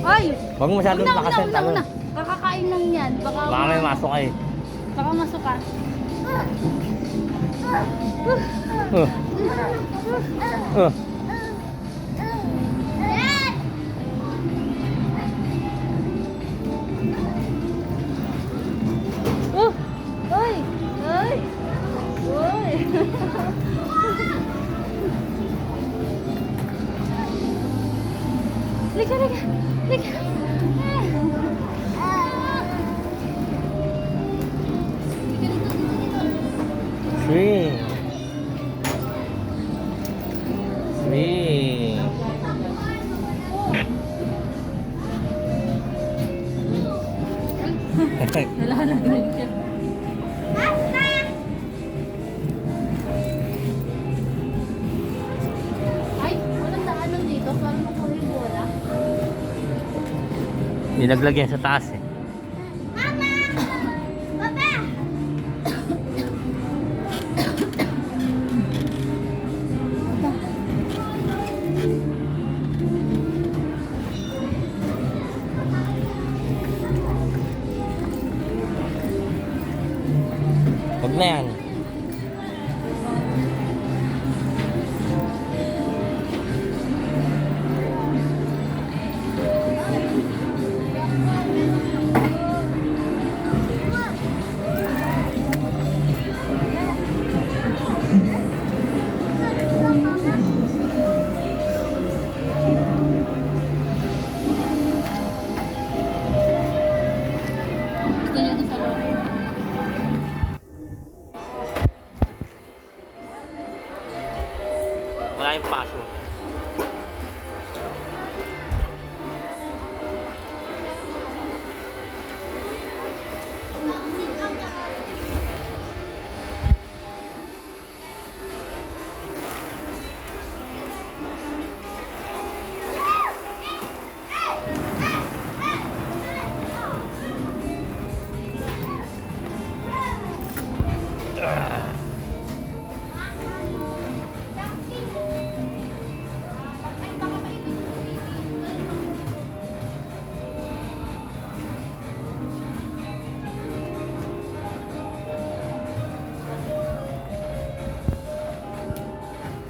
Ay! Huwag mo masyadong lakasan. Una. Kakakain lang yan. Baka may masok ay. Baka masok ka. Ay! Ay! Uy! Lika! Swing. Swing. Nalalagay siya. Ay, walang daanan dito. Parang makuha yung bola. Nilaglag yan sa taas eh. Huwag na yan. Gusto niyo ito sa loob. Wala yung paso.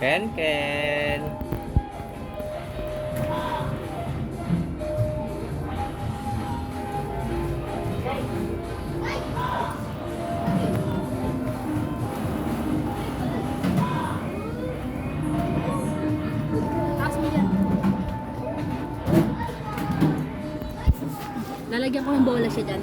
Ken. Taas mo yan. Lalagyan ko ng bola siya dyan.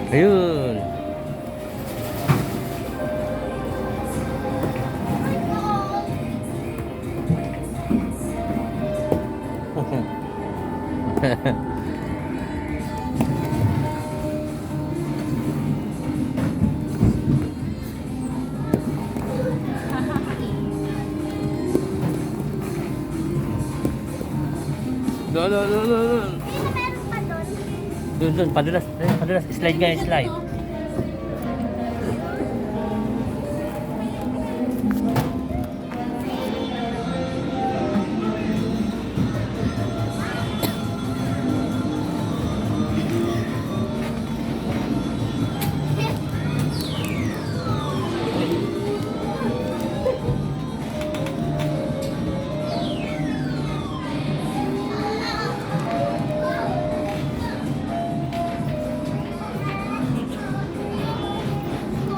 Ayun. Doon. Doon, padulas, slide guys, slide.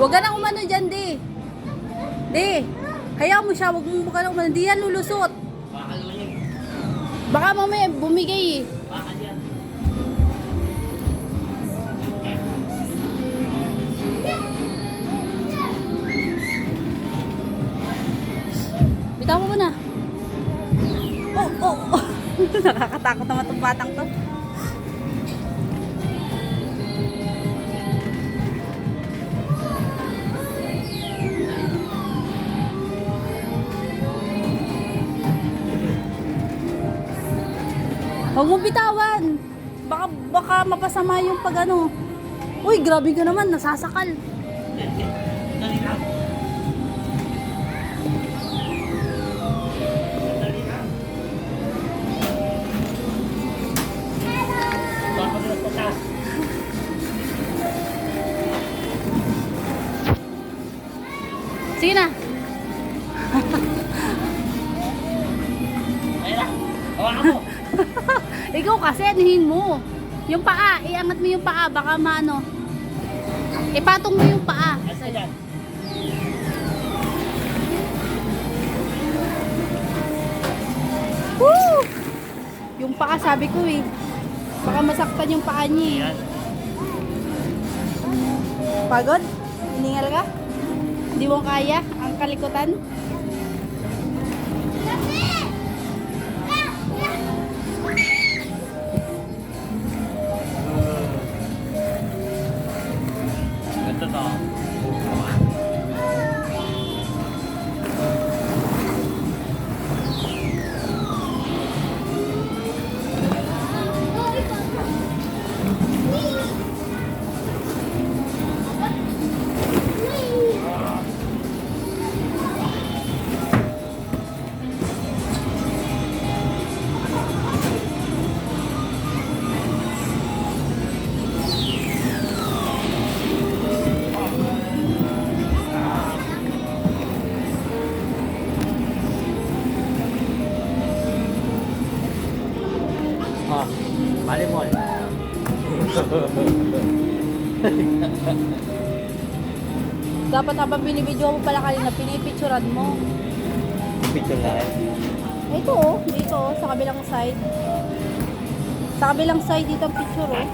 Huwag ka nang umano dyan, di. Di. Hayaan mo siya, huwag mo ka nang umano. Di yan lulusot. Baka mamaya bumigay eh. Nakakatakot naman itong batang to. Huwag mo bitawan. Baka mapasama yung pag ano. Uy, grabe ka naman, nasasakal. Dali lang. Dali lang. Baka na pataas. Sige na. Ayun na. Hawakan mo. Ikaw kasi, anuhin mo. Yung paa, iangat mo yung paa, baka maano. Ipatong mo yung paa. Asa yan? Woo! Yung paa, sabi ko eh. Baka masaktan yung paa niya eh. Yan. Pagod? Hiningal ka? Hindi mo kaya ang kalikutan? Ito to. Oh, volleyball. Dapat habang binibidyo mo pala kanina, pinipicturan mo. Picture lang. Ito oh, dito oh, sa kabilang side. Sa kabilang side dito ang picture oh.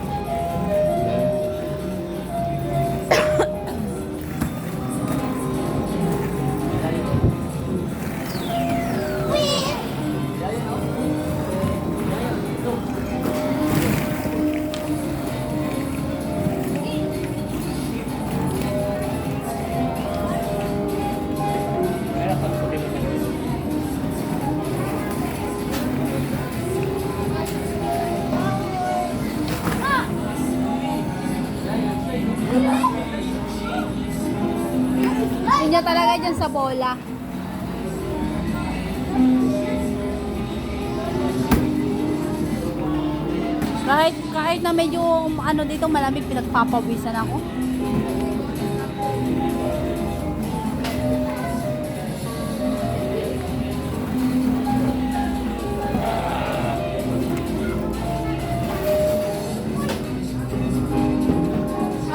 Yun talaga dyan sa bola. Kahit na medyo ano dito malamig, pinagpapawisan ako.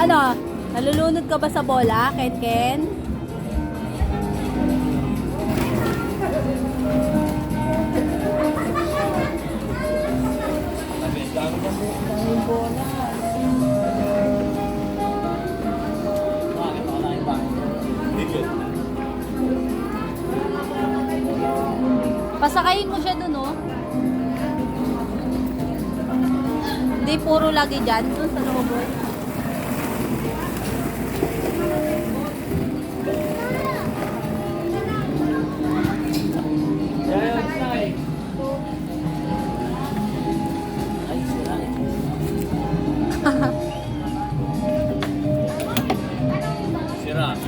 Ano? Nalulunod ka ba sa bola, Ken Ken? Daming bola. Pasakayin mo siya dun, oh. Hindi puro lagi dyan. Dun sa loob, oh. Sira.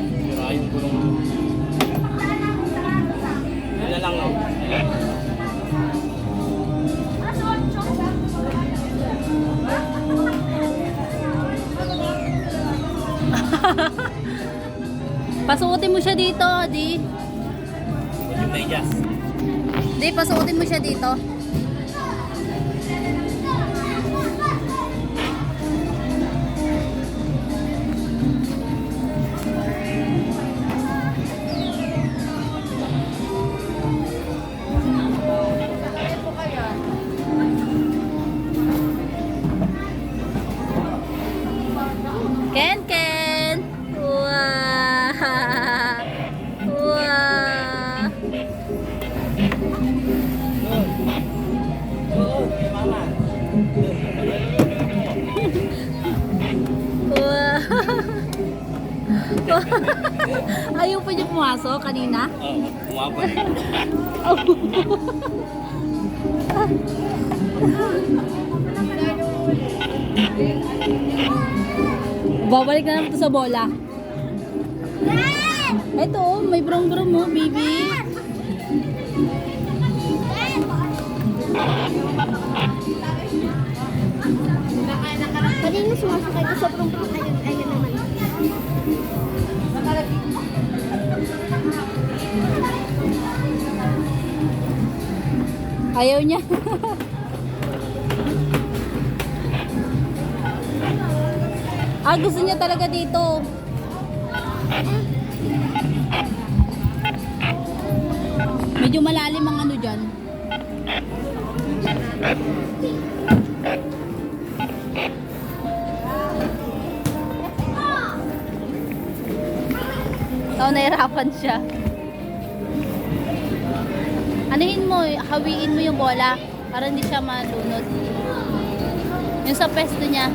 Sira yung gulong. Yun na lang, no? Pasuotin mo siya dito, di. Yung medyas. Di, pasuotin mo siya dito. Ken Ken! Wow! Ayaw pa niya pumasok kanina? Oo, kumabalik. Babalik na naman ito sa bola. Ito, oh, may brong-brong mo, baby. Kanina sumasakay ko sa prong-prong. Ayun naman. Ayaw niya. Gusto niya talaga dito. Medyo malalim ang ano dyan. Nahirapan siya. Anuhin mo, hawiin mo yung bola para hindi siya malunod. Yung sa pesto niya.